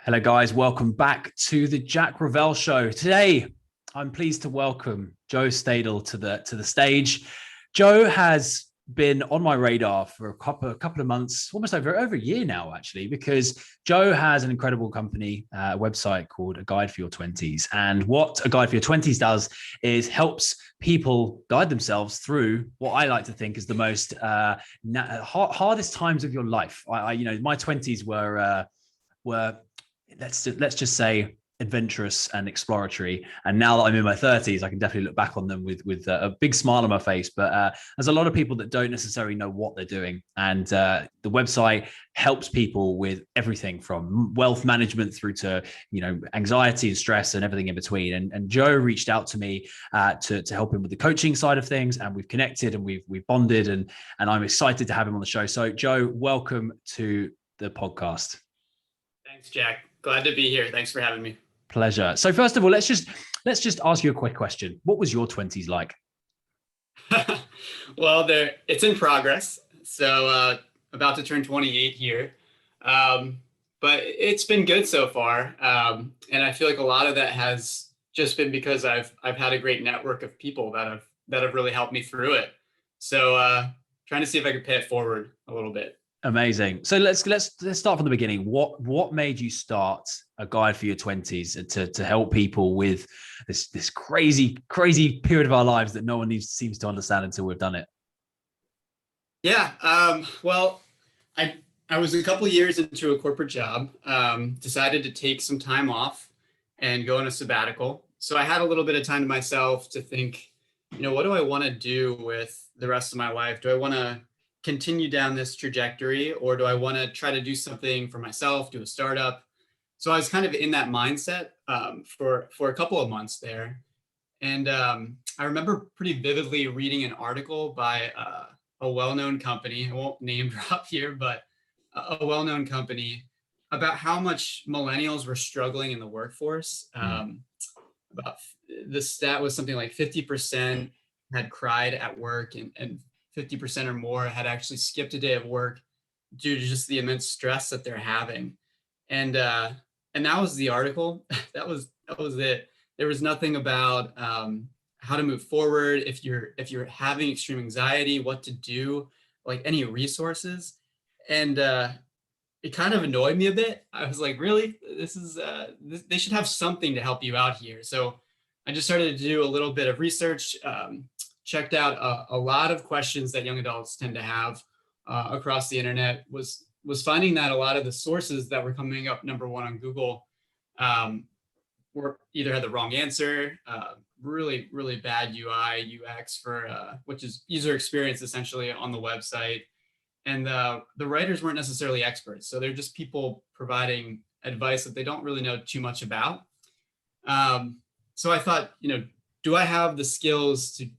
Hello, guys. Welcome back to the Jack Revell Show. Today, I'm pleased to welcome Joe Stadel to the stage. Joe has been on my radar for a couple of months, almost over a year now, actually, because Joe has an incredible company, website called A Guide for Your 20s. And what A Guide for Your 20s does is helps people guide themselves through what I like to think is the most hardest times of your life. My 20s were let's just say adventurous and exploratory, and now that I'm in my 30s I can definitely look back on them with a big smile on my face. But there's a lot of people that don't necessarily know what they're doing, and the website helps people with everything from wealth management through to anxiety and stress and everything in between. And Joe reached out to me to help him with the coaching side of things, and we've connected and we've bonded, and I'm excited to have him on the show. So Joe, welcome to the podcast. Thanks, Jack. Glad to be here. Thanks for having me. Pleasure. So first of all, let's just ask you a quick question. What was your 20s like? Well, it's in progress. So about to turn 28 here. But it's been good so far. And I feel like a lot of that has just been because I've had a great network of people that have really helped me through it. So trying to see if I could pay it forward a little bit. Amazing. So let's start from the beginning. What made you start A Guide for Your 20s to help people with this crazy period of our lives that no one seems to understand until we've done it? Yeah. Well, I was a couple years into a corporate job, decided to take some time off and go on a sabbatical. So I had a little bit of time to myself to think, what do I want to do with the rest of my life? Do I want to continue down this trajectory, or do I want to try to do something for myself, do a startup? So I was kind of in that mindset for a couple of months there. And I remember pretty vividly reading an article by a well-known company. I won't name drop here, but a well-known company about how much millennials were struggling in the workforce. About the stat was something like 50% had cried at work, and 50% or more had actually skipped a day of work due to just the immense stress that they're having. And that was the article. that was it. There was nothing about how to move forward if you're having extreme anxiety, what to do, like any resources. And it kind of annoyed me a bit. I was like, really? This is they should have something to help you out here. So I just started to do a little bit of research, checked out a lot of questions that young adults tend to have across the internet, was finding that a lot of the sources that were coming up number one on Google were either had the wrong answer, really, really bad UI, UX for which is user experience essentially on the website. And the writers weren't necessarily experts. So they're just people providing advice that they don't really know too much about. So I thought, do I have the skills to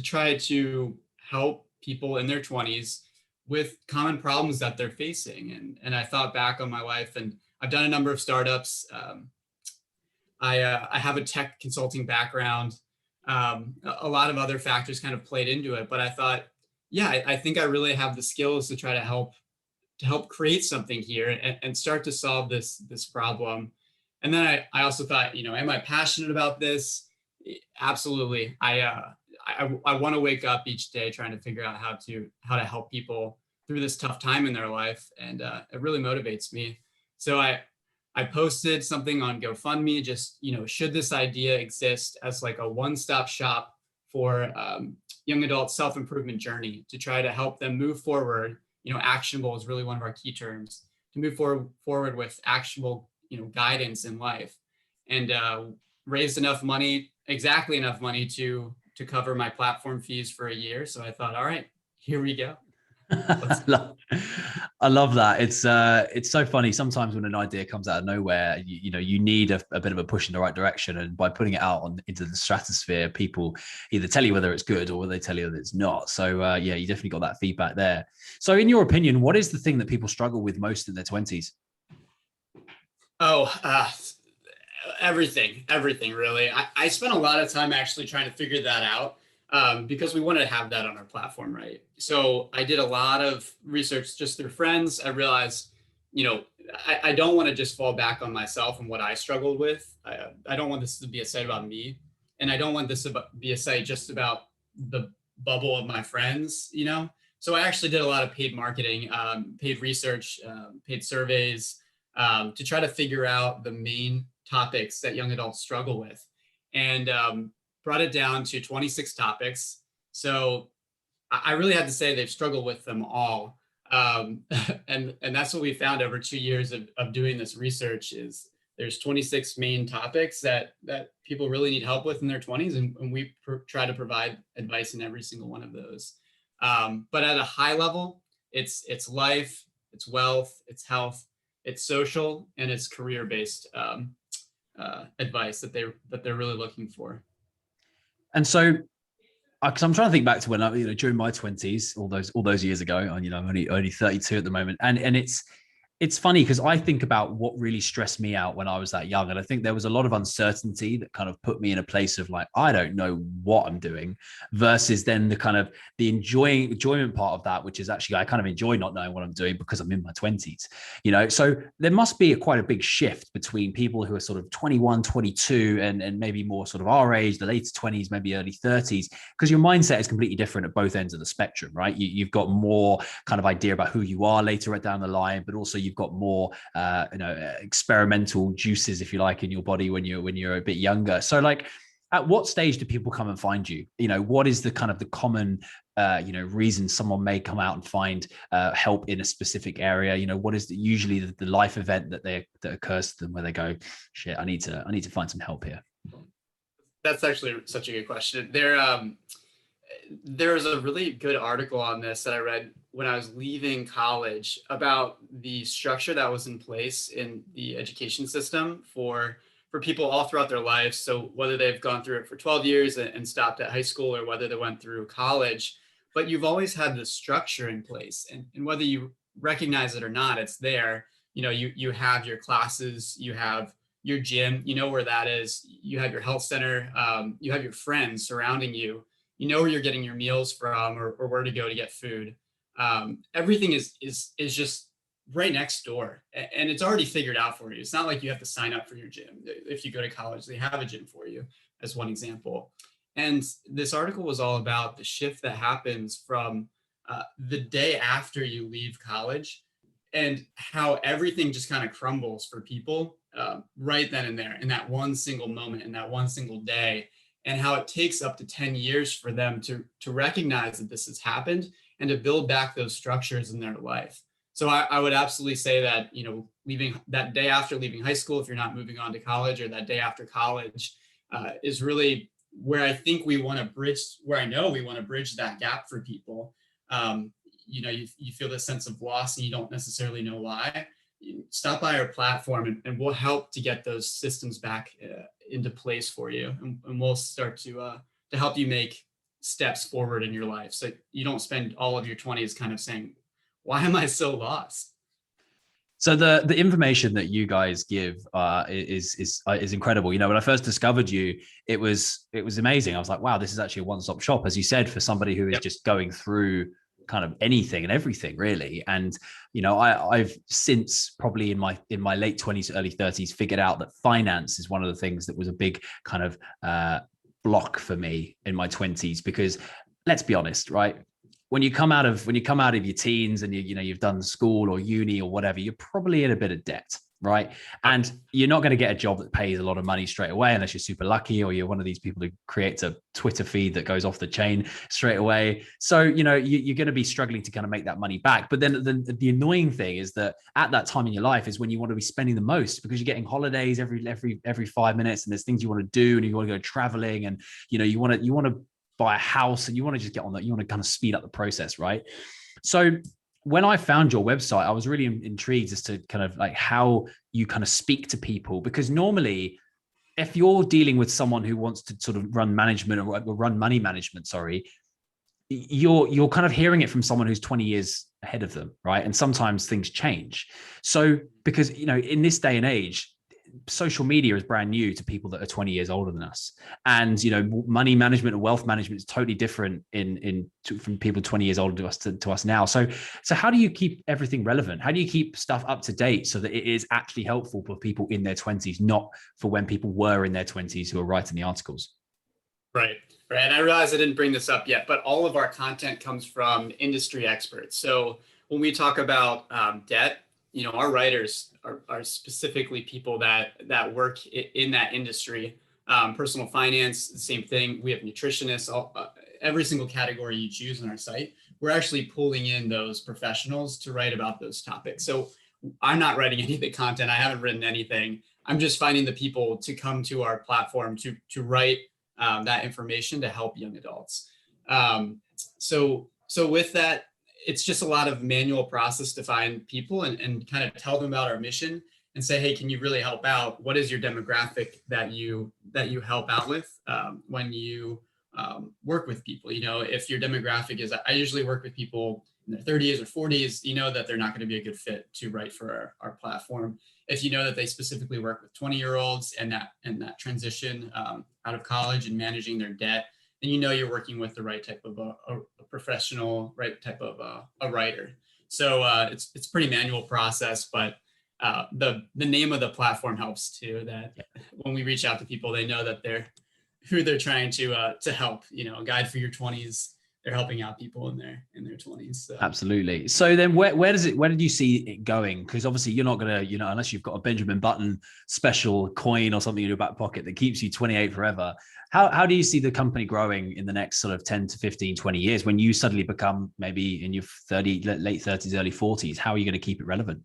try to help people in their 20s with common problems that they're facing? And I thought back on my life, and I've done a number of startups. I have a tech consulting background. A lot of other factors kind of played into it, but I thought, yeah, I think I really have the skills to try to help create something here and start to solve this problem. And then I also thought, am I passionate about this? Absolutely. I want to wake up each day trying to figure out how to help people through this tough time in their life. And it really motivates me. So I posted something on GoFundMe, just, should this idea exist as like a one-stop shop for young adult self-improvement journey to try to help them move forward. Actionable is really one of our key terms, to move forward with actionable, guidance in life, and raised exactly enough money to cover my platform fees for a year. So I thought, all right, here we go. I love that. It's so funny. Sometimes when an idea comes out of nowhere, you need a bit of a push in the right direction. And by putting it out into the stratosphere, people either tell you whether it's good or they tell you that it's not. So yeah, you definitely got that feedback there. So in your opinion, what is the thing that people struggle with most in their 20s? Everything really. I spent a lot of time actually trying to figure that out. Because we wanted to have that on our platform, right? So I did a lot of research just through friends. I realized, I don't want to just fall back on myself and what I struggled with. I don't want this to be a site about me, and I don't want this to be a site just about the bubble of my friends, you know? So I actually did a lot of paid marketing, paid research, paid surveys, to try to figure out the main topics that young adults struggle with, and brought it down to 26 topics. So I really had to say they've struggled with them all. And that's what we found over 2 years of doing this research is there's 26 main topics that people really need help with in their 20s, and we try to provide advice in every single one of those. But at a high level, it's life, it's wealth, it's health, it's social, and it's career-based advice that they're really looking for. And so, because I'm trying to think back to when I, during my 20s, all those years ago, and I'm only 32 at the moment, and it's funny because I think about what really stressed me out when I was that young, and I think there was a lot of uncertainty that kind of put me in a place of like, I don't know what I'm doing, versus then the kind of the enjoyment part of that, which is actually I kind of enjoy not knowing what I'm doing because I'm in my 20s, So there must be quite a big shift between people who are sort of 21, 22, and maybe more sort of our age, the later 20s, maybe early 30s, because your mindset is completely different at both ends of the spectrum, right? You've got more kind of idea about who you are later down the line, but also you've got more experimental juices, if you like, in your body when you're a bit younger. So like, at what stage do people come and find you? What is the kind of the common reason someone may come out and find help in a specific area? What is usually the life event that occurs to them where they go, shit, I need to find some help here? That's actually such a good question. There's a really good article on this that I read when I was leaving college about the structure that was in place in the education system for people all throughout their lives. So whether they've gone through it for 12 years and stopped at high school, or whether they went through college, but you've always had this structure in place. And whether you recognize it or not, it's there. You have your classes, you have your gym, you know where that is. You have your health center, you have your friends surrounding you. You know where you're getting your meals from, or where to go to get food. Everything is just right next door, and it's already figured out for you. It's not like you have to sign up for your gym. If you go to college, they have a gym for you, as one example. And this article was all about the shift that happens from the day after you leave college, and how everything just kind of crumbles for people right then and there, in that one single moment, in that one single day, and how it takes up to 10 years for them to recognize that this has happened and to build back those structures in their life. So I would absolutely say that, leaving that day after leaving high school, if you're not moving on to college, or that day after college, is really where I think we want to bridge, where I know we want to bridge that gap for people. You feel this sense of loss and you don't necessarily know why. Stop by our platform and we'll help to get those systems back into place for you. And we'll start to help you make steps forward in your life, so you don't spend all of your 20s kind of saying, why am I so lost? So the information that you guys give is incredible. When I first discovered you, it was amazing. I was like, wow, this is actually a one-stop shop, as you said, for somebody who is just going through kind of anything and everything, really. And I've since, probably in my late 20s, early 30s, figured out that finance is one of the things that was a big kind of block for me in my 20s, because let's be honest, right? When you come out of your teens and you've done school or uni or whatever, you're probably in a bit of debt, right? And you're not going to get a job that pays a lot of money straight away unless you're super lucky, or you're one of these people who creates a Twitter feed that goes off the chain straight away. So you're going to be struggling to kind of make that money back. But then the annoying thing is that at that time in your life is when you want to be spending the most, because you're getting holidays every 5 minutes, and there's things you want to do, and you want to go traveling, and you want to buy a house, and you want to just get on that. You want to kind of speed up the process, right? So when I found your website, I was really intrigued as to kind of like how you kind of speak to people, because normally if you're dealing with someone who wants to sort of run management or run money management, you're kind of hearing it from someone who's 20 years ahead of them, right? And sometimes things change. So because, in this day and age, social media is brand new to people that are 20 years older than us. And, money management and wealth management is totally different from people 20 years older to us now. So how do you keep everything relevant? How do you keep stuff up to date so that it is actually helpful for people in their 20s, not for when people were in their 20s who are writing the articles? Right. Right. And I realize I didn't bring this up yet, but all of our content comes from industry experts. So when we talk about debt, our writers are specifically people that work in that industry. Personal finance, the same thing. We have nutritionists, every single category you choose on our site. We're actually pulling in those professionals to write about those topics. So I'm not writing any of the content. I haven't written anything. I'm just finding the people to come to our platform to write that information to help young adults. So with that, it's just a lot of manual process to find people and kind of tell them about our mission and say, hey, can you really help out? What is your demographic that you help out with when you work with people? If your demographic is, I usually work with people in their 30s or 40s, that they're not going to be a good fit to write for our platform. If you know that they specifically work with 20-year-olds and that transition out of college and managing their debt, then you're working with the right type of a professional, right type of a writer. So it's pretty manual process, but the name of the platform helps too. That when we reach out to people, they know that who they're trying to help. A guide for your 20s. They're helping out people in their 20s. So. Absolutely. So then where did you see it going? Because obviously you're not going to, unless you've got a Benjamin Button special coin or something in your back pocket that keeps you 28 forever. How do you see the company growing in the next sort of 10 to 15, 20 years when you suddenly become maybe in your late 30s, early 40s? How are you going to keep it relevant?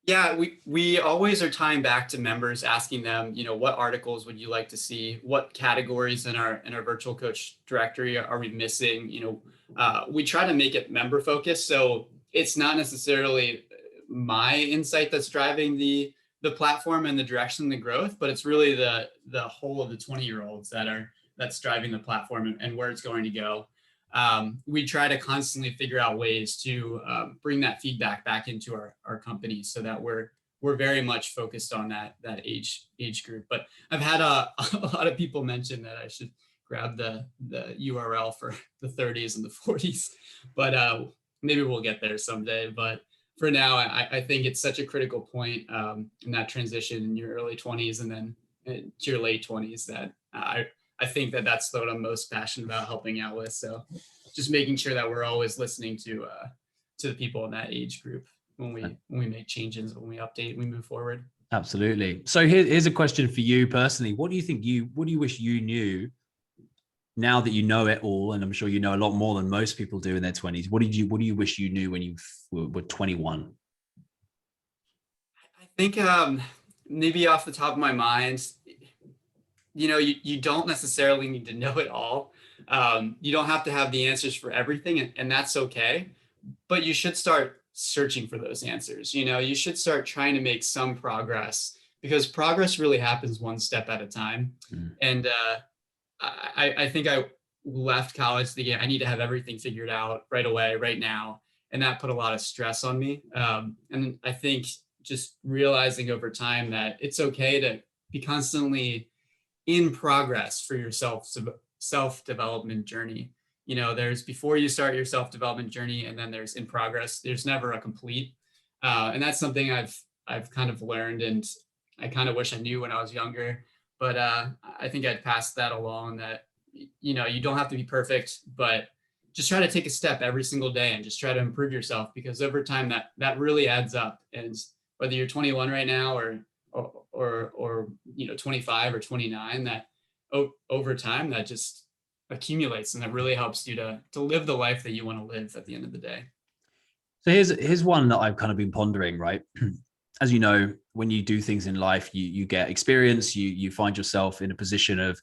Yeah, we always are tying back to members, asking them, what articles would you like to see? What categories in our virtual coach directory are we missing? We try to make it member focused, so it's not necessarily my insight that's driving the platform and the direction, the growth, but it's really the whole of the 20-year-olds that's driving the platform and where it's going to go. We try to constantly figure out ways to bring that feedback back into our company so that we're very much focused on that age group. But I've had a lot of people mention that I should grab the URL for the 30s and the 40s, but maybe we'll get there someday. But for now, I think it's such a critical point in that transition in your early 20s and then to your late 20s that I think that's what I'm most passionate about helping out with. So just making sure that we're always listening to the people in that age group when we make changes, when we update, we move forward. Absolutely. So here's a question for you personally. What do you wish you knew now that you know it all? And I'm sure you know a lot more than most people do in their 20s. What do you wish you knew when you were 21? I think maybe off the top of my mind, you don't necessarily need to know it all. You don't have to have the answers for everything, and that's okay. But you should start searching for those answers. You should start trying to make some progress because progress really happens one step at a time. And I think I left college thinking I need to have everything figured out right away, right now. And that put a lot of stress on me. And I think just realizing over time that it's okay to be constantly in progress for your self-development journey. There's before you start your self-development journey, and then there's in progress. There's never a complete. And that's something I've kind of learned, and I kind of wish I knew when I was younger. But I think I'd pass that along that, you don't have to be perfect, but just try to take a step every single day and just try to improve yourself, because over time that really adds up. And whether you're 21 right now or 25 or 29, that over time that just accumulates, and that really helps you to live the life that you want to live at the end of the day. So here's one that I've kind of been pondering, right? As you know, when you do things in life, you get experience, you find yourself in a position of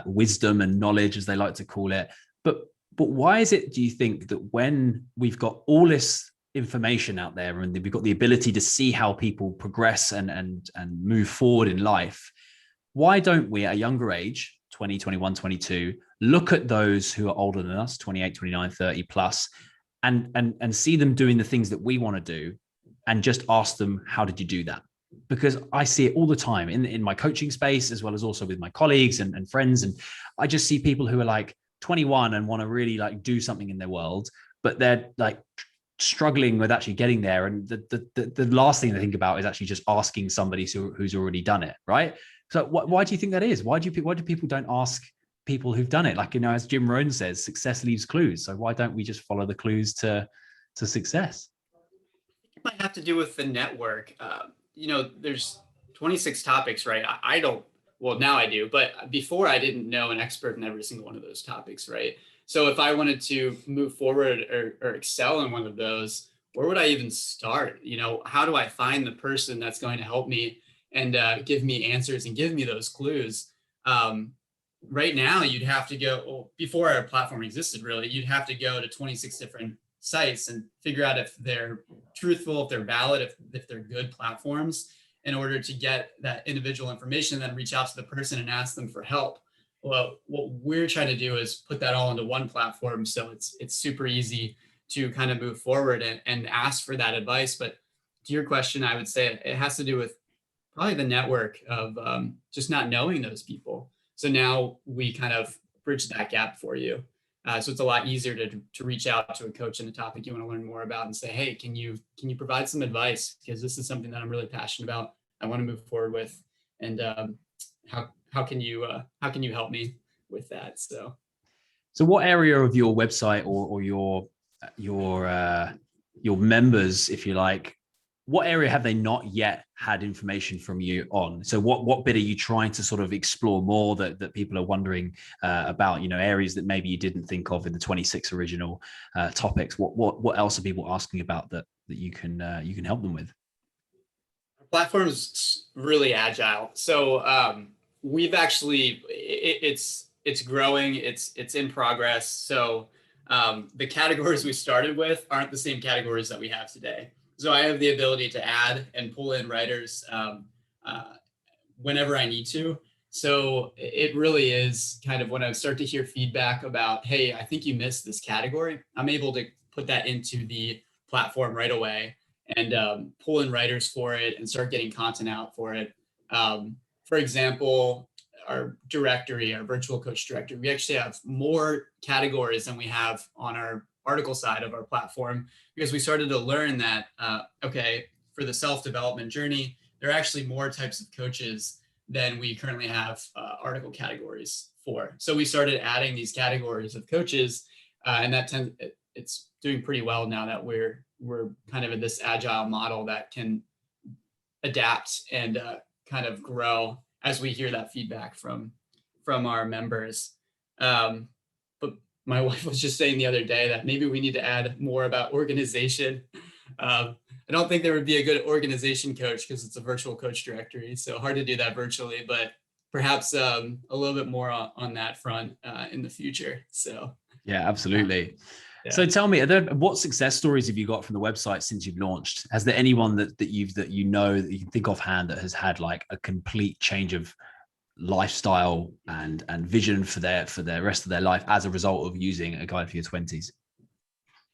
wisdom and knowledge, as they like to call it. But why is it, do you think, that when we've got all this information out there and we've got the ability to see how people progress and move forward in life, why don't we at a younger age, 20, 21, 22, look at those who are older than us, 28, 29, 30 plus, and see them doing the things that we want to do, and just ask them, how did you do that? because I see it all the time in my coaching space, as well as also with my colleagues and friends. And I just see people who are like 21 and want to really like do something in their world, but they're like struggling with actually getting there. And the last thing they think about is actually just asking somebody who's already done it, right? So why do you think that is? Why do people don't ask people who've done it? Like, you know, as Jim Rohn says, success leaves clues. So why don't we just follow the clues to success? It might have to do with the network. There's 26 topics, right? I don't, well, now I do, but before I didn't know an expert in every single one of those topics, right? So if I wanted to move forward or excel in one of those, where would I even start? How do I find the person that's going to help me and give me answers and give me those clues? Right now, you'd have to go, well, before our platform existed, really, you'd have to go to 26 different sites and figure out if they're truthful, if they're valid, if they're good platforms in order to get that individual information, then reach out to the person and ask them for help. Well, what we're trying to do is put that all into one platform. So it's super easy to kind of move forward and ask for that advice. But to your question, I would say it has to do with probably the network of just not knowing those people. So now we kind of bridge that gap for you. So it's a lot easier to reach out to a coach in a topic you want to learn more about and say, hey, can you provide some advice? Because this is something that I'm really passionate about. I want to move forward with, and how can you help me with that? So what area of your website or your members, if you like, what area have they not yet had information from you on? So what bit are you trying to sort of explore more that people are wondering about, areas that maybe you didn't think of in the 26 original topics? What else are people asking about that you can help them with? Our platform is really agile. So we've actually, it's growing, it's in progress. So the categories we started with aren't the same categories that we have today. So I have the ability to add and pull in writers whenever I need to. So it really is kind of when I start to hear feedback about, hey, I think you missed this category, I'm able to put that into the platform right away and pull in writers for it and start getting content out for it. For example, our directory, our virtual coach directory, we actually have more categories than we have on our article side of our platform, because we started to learn that, okay, for the self-development journey, there are actually more types of coaches than we currently have article categories for. So we started adding these categories of coaches, and it's doing pretty well now that we're kind of in this agile model that can adapt and kind of grow as we hear that feedback from our members. But my wife was just saying the other day that maybe we need to add more about organization. I don't think there would be a good organization coach because it's a virtual coach directory, so hard to do that virtually, but perhaps a little bit more on that front in the future. So yeah, absolutely. Yeah. So tell me, what success stories have you got from the website since you've launched? Has there anyone that you can think offhand that has had like a complete change of lifestyle and vision for their rest of their life as a result of using a guide for your 20s?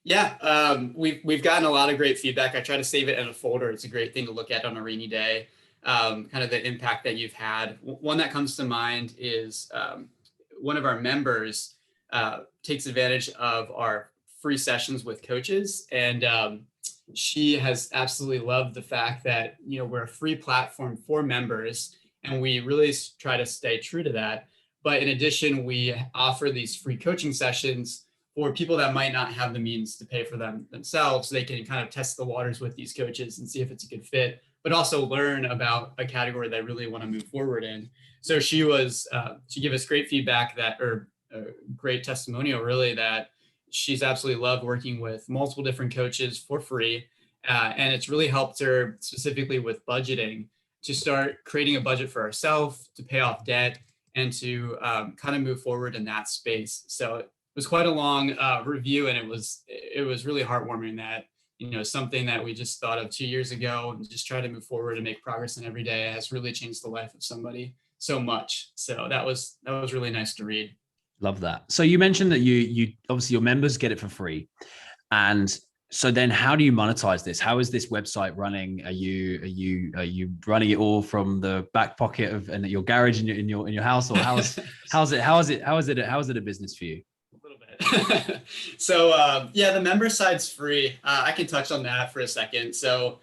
Yeah, we've gotten a lot of great feedback. I try to save it in a folder. It's a great thing to look at on a rainy day. Kind of the impact that you've had. One that comes to mind is one of our members takes advantage of our free sessions with coaches, and she has absolutely loved the fact that we're a free platform for members, and we really try to stay true to that. But in addition, we offer these free coaching sessions for people that might not have the means to pay for them themselves. They can kind of test the waters with these coaches and see if it's a good fit, but also learn about a category they really want to move forward in. So she gave us great feedback or great testimonial, really, that she's absolutely loved working with multiple different coaches for free. And it's really helped her specifically with budgeting, to start creating a budget for herself, to pay off debt, and to kind of move forward in that space. So it was quite a long review, and it was really heartwarming that something that we just thought of 2 years ago and just try to move forward and make progress in every day has really changed the life of somebody so much. So that was really nice to read. Love that. So you mentioned that you obviously your members get it for free, and So then how do you monetize this? How is this website running? Are you running it all from the back pocket of and your garage in your house, or how is it a business for you? A little bit. So yeah, the member side's free. I can touch on that for a second. So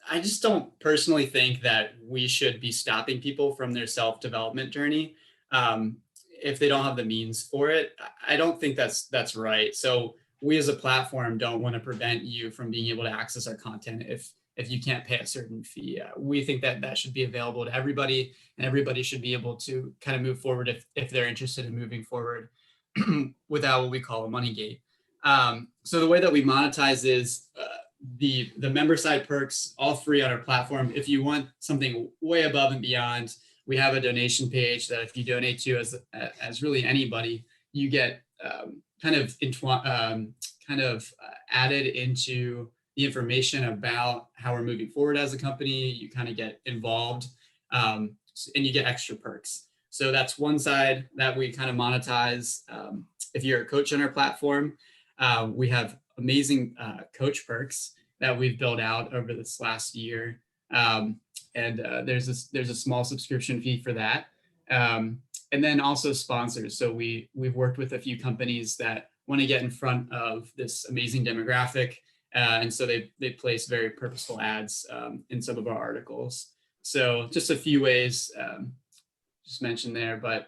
I just don't personally think that we should be stopping people from their self-development journey um, if they don't have the means for it. I don't think that's right. So we as a platform don't want to prevent you from being able to access our content if you can't pay a certain fee. We think that that should be available to everybody, and everybody should be able to kind of move forward if they're interested in moving forward without what we call a money gate. So the way that we monetize is the member side perks, all free on our platform. If you want something way above and beyond, we have a donation page that if you donate to as really anybody, you get added into the information about how we're moving forward as a company. You kind of get involved, and you get extra perks. So that's one side that we kind of monetize. If you're a coach on our platform, we have amazing coach perks that we've built out over this last year. And there's a small subscription fee for that. And then also sponsors. So we've worked with a few companies that want to get in front of this amazing demographic. And so they place very purposeful ads in some of our articles. So just a few ways just mentioned there, but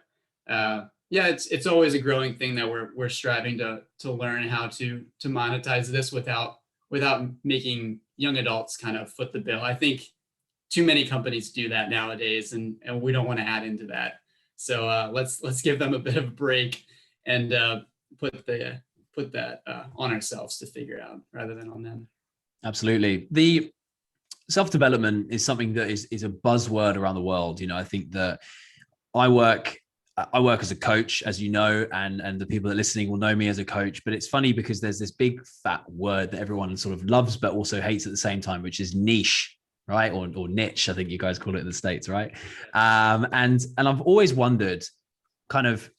yeah, it's always a growing thing that we're striving to learn how to monetize this without making young adults kind of foot the bill. I think too many companies do that nowadays, and we don't want to add into that. So let's give them a bit of a break and put that on ourselves to figure out rather than on them. Absolutely. The self-development is something that is a buzzword around the world. I think that I work as a coach, as you know, and the people that are listening will know me as a coach. But it's funny because there's this big fat word that everyone sort of loves but also hates at the same time, which is niche, right? Or niche, I think you guys call it in the States, right? And I've always wondered, kind of,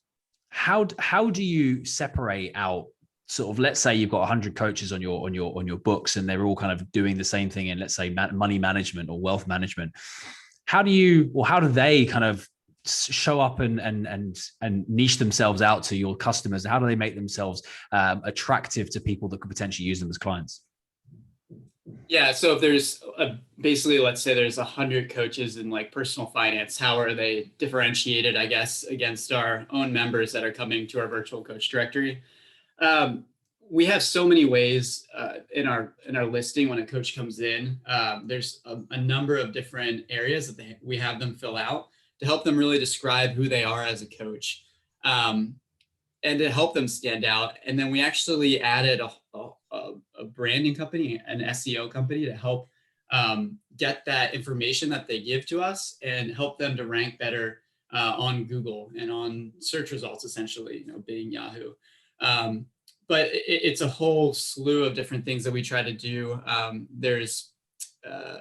how do you separate out sort of, let's say you've got 100 coaches on your books and they're all kind of doing the same thing in, let's say, money management or wealth management. How do they kind of show up and niche themselves out to your customers? How do they make themselves attractive to people that could potentially use them as clients? Yeah, so if there's basically, let's say there's 100 coaches in like personal finance, how are they differentiated, I guess, against our own members that are coming to our virtual coach directory? We have so many ways in our listing when a coach comes in. There's a number of different areas that we have them fill out to help them really describe who they are as a coach, and to help them stand out. And then we actually added a branding company, an SEO company, to help get that information that they give to us and help them to rank better on Google and on search results, essentially, Bing, Yahoo. But it's a whole slew of different things that we try to do. There's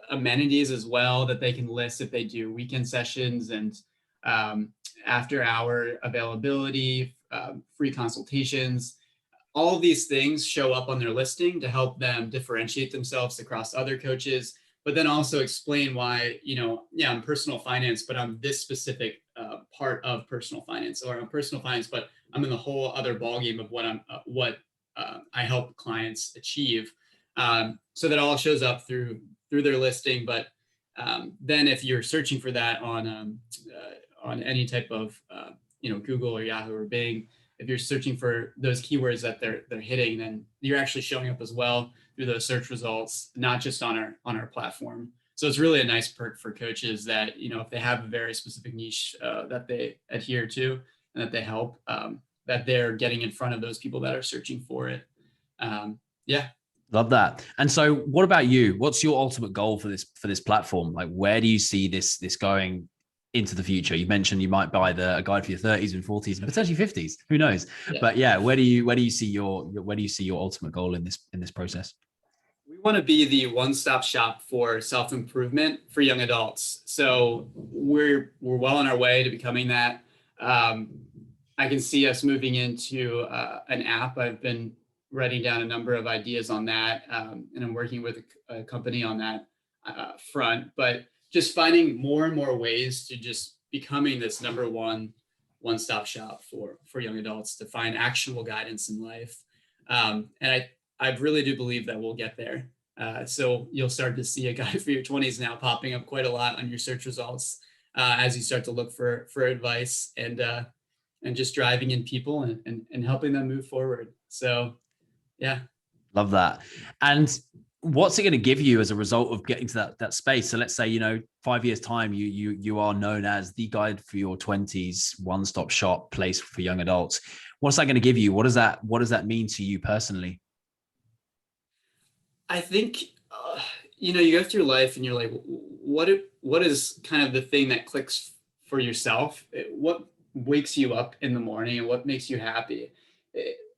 amenities as well that they can list if they do weekend sessions and after hour availability, free consultations. All of these things show up on their listing to help them differentiate themselves across other coaches, but then also explain why, I'm personal finance, but I'm this specific part of personal finance, or I'm personal finance, but I'm in the whole other ballgame of what I help clients achieve. So that all shows up through their listing. But then if you're searching for that on any type of Google or Yahoo or Bing, if you're searching for those keywords that they're hitting, then you're actually showing up as well through those search results, not just on our platform. So it's really a nice perk for coaches that, if they have a very specific niche that they adhere to and that they help, that they're getting in front of those people that are searching for it. Yeah. Love that. And so what about you? What's your ultimate goal for this platform? Like, where do you see this going into the future? You mentioned you might buy a guide for your 30s and 40s and potentially 50s. Who knows? Yeah. But yeah, where do you see your ultimate goal in this process? We want to be the one-stop shop for self-improvement for young adults. So we're well on our way to becoming that. I can see us moving into an app. I've been writing down a number of ideas on that, and I'm working with a company on that front. But just finding more and more ways to just becoming this number one-stop shop for young adults to find actionable guidance in life. And I really do believe that we'll get there. So you'll start to see a guide for your 20s now popping up quite a lot on your search results as you start to look for advice and just driving in people and helping them move forward. So, yeah. Love that. And what's it going to give you as a result of getting to that space? So let's say, 5 years time, you are known as the guide for your 20s, one-stop shop place for young adults. What's that going to give you? What does that mean to you personally? I think, you go through life and you're like, what is kind of the thing that clicks for yourself? What wakes you up in the morning and what makes you happy?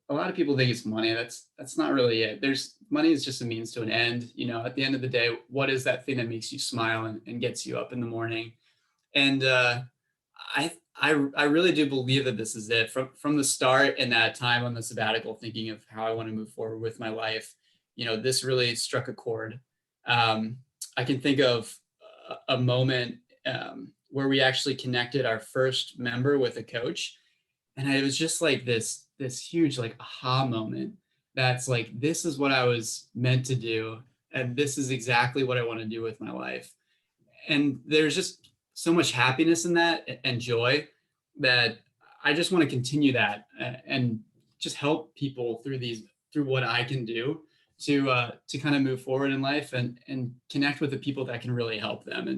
A lot of people think it's money. That's not really it. Money is just a means to an end. At the end of the day, what is that thing that makes you smile and gets you up in the morning? And I really do believe that this is it. From the start and that time on the sabbatical, thinking of how I want to move forward with my life, this really struck a chord. I can think of a moment where we actually connected our first member with a coach, and it was just like this huge like aha moment. That's like, this is what I was meant to do, and this is exactly what I want to do with my life. And there's just so much happiness in that and joy that I just want to continue that and just help people through what I can do to kind of move forward in life and connect with the people that can really help them.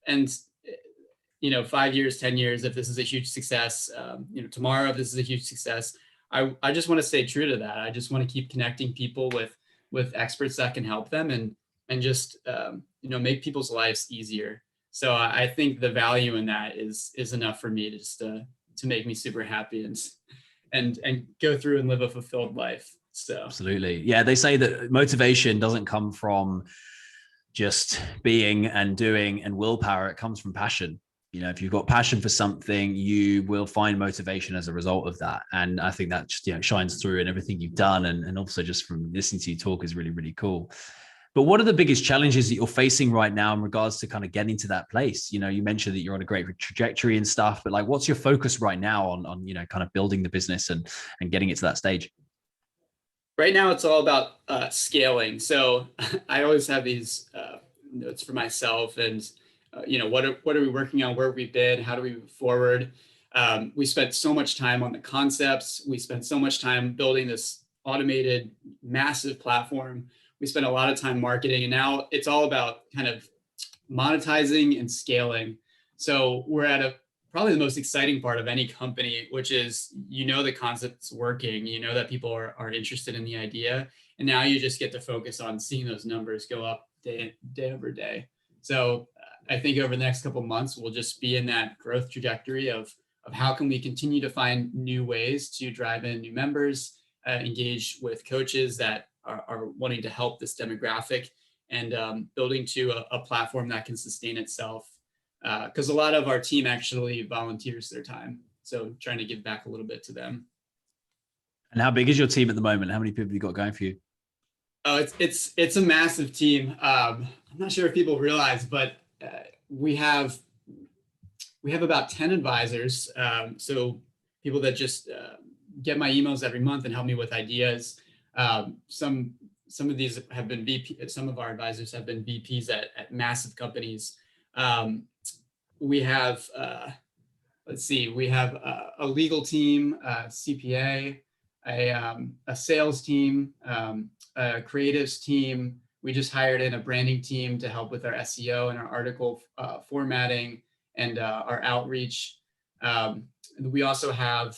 And 5 years, 10 years, if this is a huge success, tomorrow, if this is a huge success, I just want to stay true to that. I just want to keep connecting people with experts that can help them and just, make people's lives easier. So I think the value in that is enough for me to make me super happy and go through and live a fulfilled life. So absolutely. Yeah. They say that motivation doesn't come from just being and doing and willpower. It comes from passion. If you've got passion for something, you will find motivation as a result of that. And I think that just, shines through in everything you've done. And also just from listening to you talk is really, really cool. But what are the biggest challenges that you're facing right now in regards to kind of getting to that place? You mentioned that you're on a great trajectory and stuff, but like, what's your focus right now on kind of building the business and getting it to that stage? Right now, it's all about scaling. So I always have these notes for myself, and what are we working on? Where have we been? How do we move forward? We spent so much time on the concepts. We spent so much time building this automated, massive platform. We spent a lot of time marketing, and now it's all about kind of monetizing and scaling. So we're at probably the most exciting part of any company, which is, the concept's working, that people are interested in the idea. And now you just get to focus on seeing those numbers go up day over day. So I think over the next couple of months, we'll just be in that growth trajectory of how can we continue to find new ways to drive in new members, engage with coaches that are wanting to help this demographic, and building to a platform that can sustain itself. Because a lot of our team actually volunteers their time. So trying to give back a little bit to them. And how big is your team at the moment? How many people have you got going for you? Oh, it's a massive team. I'm not sure if people realize, but we have about 10 advisors. So people that just get my emails every month and help me with ideas. Some of these have been VP. Some of our advisors have been VPs at massive companies. We have we have a legal team, CPA, a sales team, a creatives team. We just hired in a branding team to help with our SEO and our article formatting and our outreach. We also have,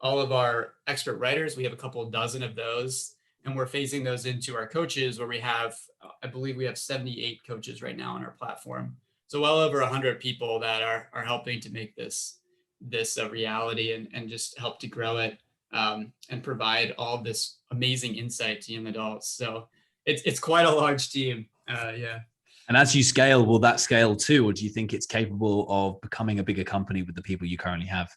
all of our expert writers. We have a couple of dozen of those, and we're phasing those into our coaches, where we have, I believe we have 78 coaches right now on our platform. So well over 100 people that are helping to make this a reality and just help to grow it and provide all this amazing insight to young adults. So it's quite a large team. Yeah. And as you scale, will that scale too, or do you think it's capable of becoming a bigger company with the people you currently have?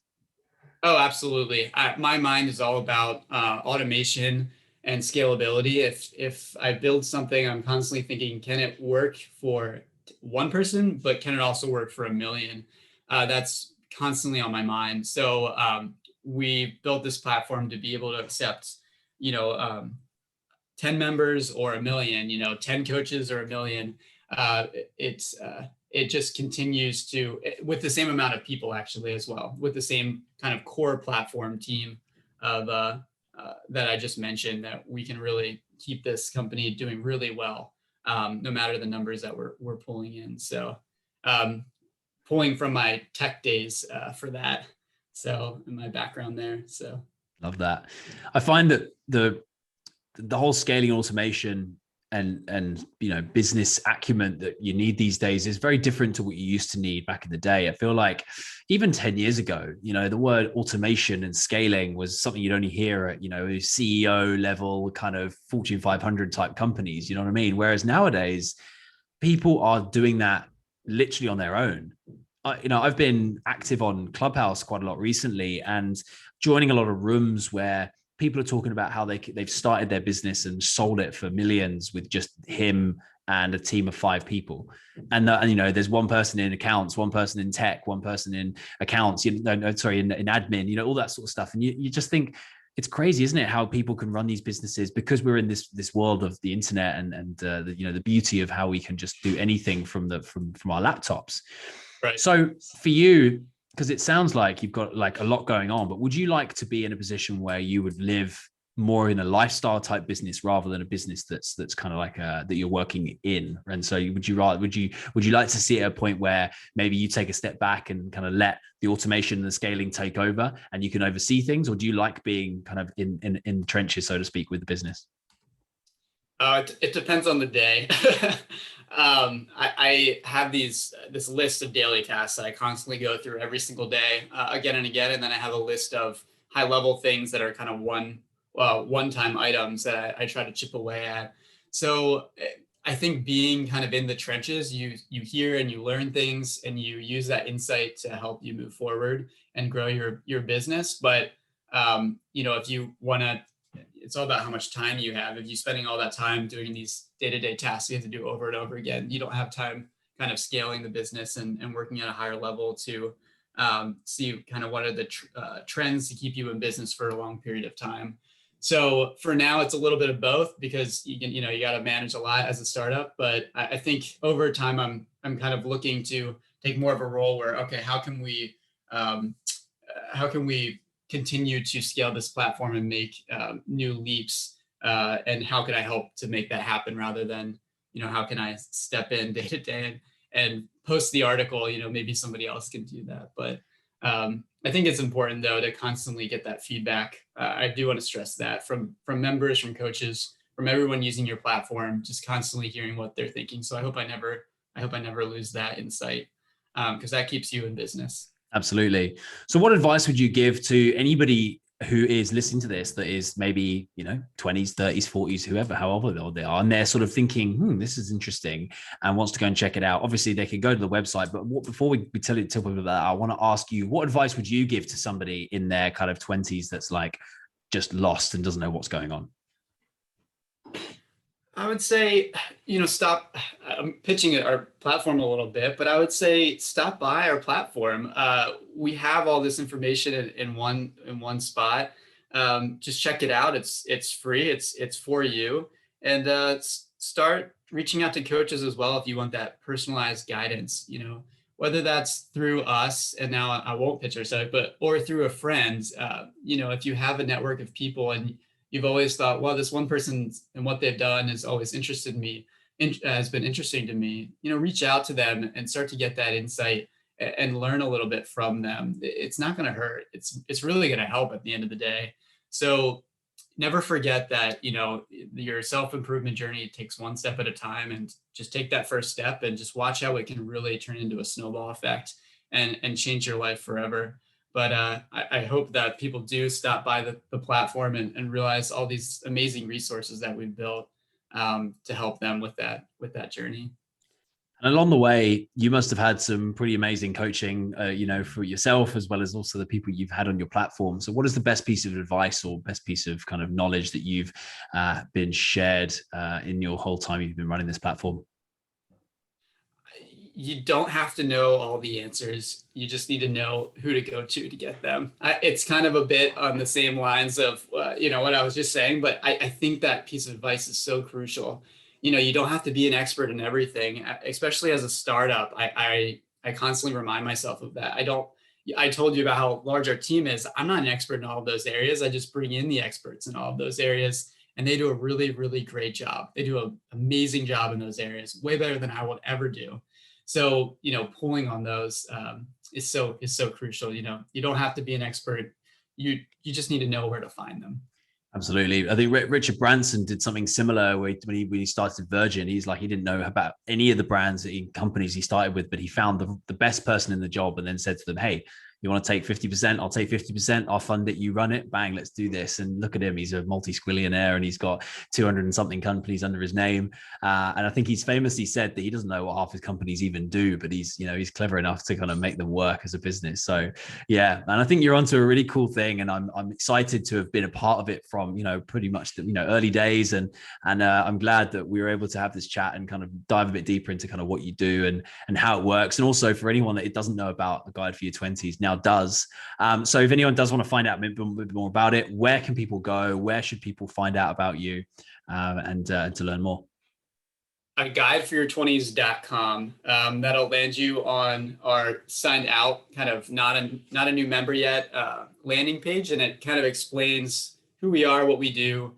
Oh, absolutely. My mind is all about automation and scalability. If I build something, I'm constantly thinking, can it work for one person, but can it also work for a million? That's constantly on my mind. So we built this platform to be able to accept, you know, 10 members or a million, 10 coaches or a million. Uh, it just continues to, with the same amount of people actually as well, with the same kind of core platform team of that I just mentioned, that we can really keep this company doing really well, no matter the numbers that we're pulling in. So um, pulling from my tech days for that. So in my background there. So Love that. I find that the whole scaling automation and business acumen that you need these days is very different to what you used to need back in the day. I feel like even 10 years ago, the word automation and scaling was something you'd only hear at CEO level, kind of Fortune 500 type companies, you know what I mean? Whereas nowadays people are doing that literally on their own. I've been active on Clubhouse quite a lot recently and joining a lot of rooms where people are talking about how they've started their business and sold it for millions with just him and a team of 5 people. And there's one person in accounts, one person in tech, one person in accounts, in admin, all that sort of stuff. And you just think, it's crazy, isn't it, how people can run these businesses because we're in this world of the internet and the beauty of how we can just do anything from our laptops. right. So for you, because it sounds like you've got like a lot going on, but would you like to be in a position where you would live more in a lifestyle type business rather than a business that's kind of like that you're working in? And so would you like to see it at a point where maybe you take a step back and kind of let the automation and the scaling take over and you can oversee things, or do you like being kind of in trenches, so to speak, with the business? It depends on the day. I have this list of daily tasks that I constantly go through every single day, again and again, and then I have a list of high level things that are kind of one time items that I try to chip away at. So I think being kind of in the trenches, you hear and you learn things, and you use that insight to help you move forward and grow your business. But if you want to, it's all about how much time you have. If you're spending all that time doing these day-to-day tasks you have to do over and over again, you don't have time kind of scaling the business and working at a higher level to see kind of what are the trends to keep you in business for a long period of time. So for now, it's a little bit of both, because you got to manage a lot as a startup. But I think over time, I'm kind of looking to take more of a role where, okay, how can we continue to scale this platform and make new leaps, and how can I help to make that happen, rather than how can I step in day to day and post the article. Maybe somebody else can do that. But I think it's important, though, to constantly get that feedback. I do want to stress that from members, from coaches, from everyone using your platform, just constantly hearing what they're thinking. So I hope I never lose that insight, because that keeps you in business. Absolutely. So what advice would you give to anybody who is listening to this that is maybe 20s, 30s, 40s, whoever, however old they are, and they're sort of thinking, this is interesting, and wants to go and check it out? Obviously they could go to the website, but before we tell people that, I want to ask you, what advice would you give to somebody in their kind of 20s that's like just lost and doesn't know what's going on? I would say, stop. I'm pitching our platform a little bit, but I would say stop by our platform. We have all this information in one spot. Just check it out. It's free. It's for you, and start reaching out to coaches as well if you want that personalized guidance. Whether that's through us, and now I won't pitch our site, or through a friend. If you have a network of people and you've always thought, well, this one person and what they've done has always interested me, has been interesting to me, reach out to them and start to get that insight and learn a little bit from them. It's not going to hurt. It's really going to help at the end of the day. So never forget that, your self-improvement journey takes one step at a time, and just take that first step and just watch how it can really turn into a snowball effect and change your life forever. But I hope that people do stop by the platform and realize all these amazing resources that we've built to help them with that journey. And along the way, you must have had some pretty amazing coaching, for yourself as well as also the people you've had on your platform. So, what is the best piece of advice or best piece of kind of knowledge that you've been shared in your whole time you've been running this platform? You don't have to know all the answers. You just need to know who to go to get them. It's kind of a bit on the same lines of, what I was just saying, but I think that piece of advice is so crucial. You don't have to be an expert in everything, especially as a startup. I constantly remind myself of that. I told you about how large our team is. I'm not an expert in all of those areas. I just bring in the experts in all of those areas, and they do a really, really great job. They do an amazing job in those areas, way better than I would ever do. So, pulling on those is so crucial. You don't have to be an expert. You just need to know where to find them. Absolutely. I think Richard Branson did something similar when he started Virgin. He's like, he didn't know about any of the brands and companies he started with, but he found the best person in the job and then said to them, hey, you want to take 50%? I'll take 50%. I'll fund it. You run it. Bang, let's do this. And look at him. He's a multi-squillionaire and he's got 200 and something companies under his name. And I think he's famously said that he doesn't know what half his companies even do, but he's clever enough to kind of make them work as a business. So yeah, and I think you're onto a really cool thing. And I'm excited to have been a part of it from, pretty much the, early days. And I'm glad that we were able to have this chat and kind of dive a bit deeper into kind of what you do and how it works. And also for anyone that it doesn't know about A Guide for Your 20s now does. So if anyone does want to find out a bit more about it, where can people go? Where should people find out about you and to learn more? A guideforyour20s.com. That'll land you on our signed out, kind of not a new member yet, landing page. And it kind of explains who we are, what we do,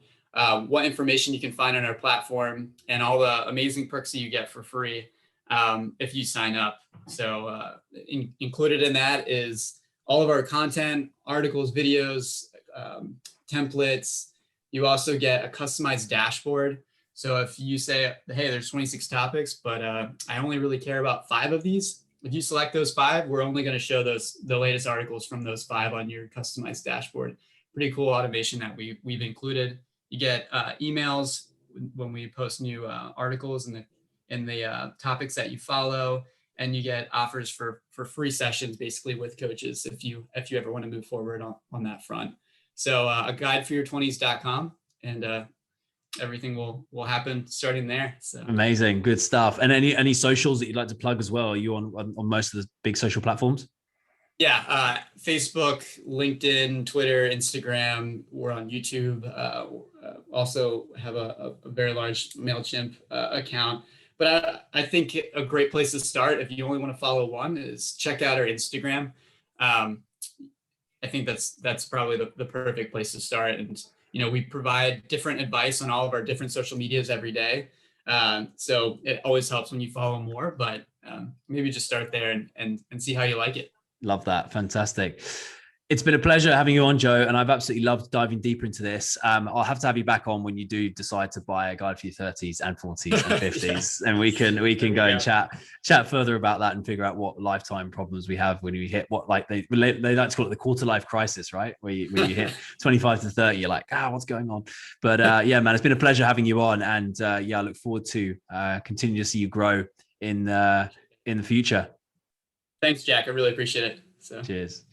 what information you can find on our platform, and all the amazing perks that you get for free if you sign up. So included in that is all of our content, articles, videos, templates. You also get a customized dashboard. So if you say, hey, there's 26 topics, but I only really care about 5 of these. If you select those 5, we're only going to show the latest articles from those 5 on your customized dashboard. Pretty cool automation that we've included. You get emails when we post new articles and the topics that you follow, and you get offers for free sessions basically with coaches if you ever want to move forward on that front. So a guideforyour20s.com, and everything will happen starting there. So amazing, good stuff. And any socials that you'd like to plug as well? Are you on most of the big social platforms? Yeah, Facebook, LinkedIn, Twitter, Instagram. We're on YouTube. Also have a very large MailChimp account. But I think a great place to start, if you only want to follow one, is check out our Instagram. I think that's probably the perfect place to start. And we provide different advice on all of our different social medias every day. So it always helps when you follow more, but maybe just start there and see how you like it. Love that. Fantastic. It's been a pleasure having you on, Joe, and I've absolutely loved diving deeper into this. I'll have to have you back on when you do decide to buy A Guide for Your 30s and 40s and 50s, and we can go and chat further about that and figure out what lifetime problems we have when we hit what, like they like to call it the quarter life crisis, right? Where you hit 25 to 30, you're like, what's going on? But yeah, man, it's been a pleasure having you on, and I look forward to continue to see you grow in the future. Thanks, Jack. I really appreciate it. So cheers.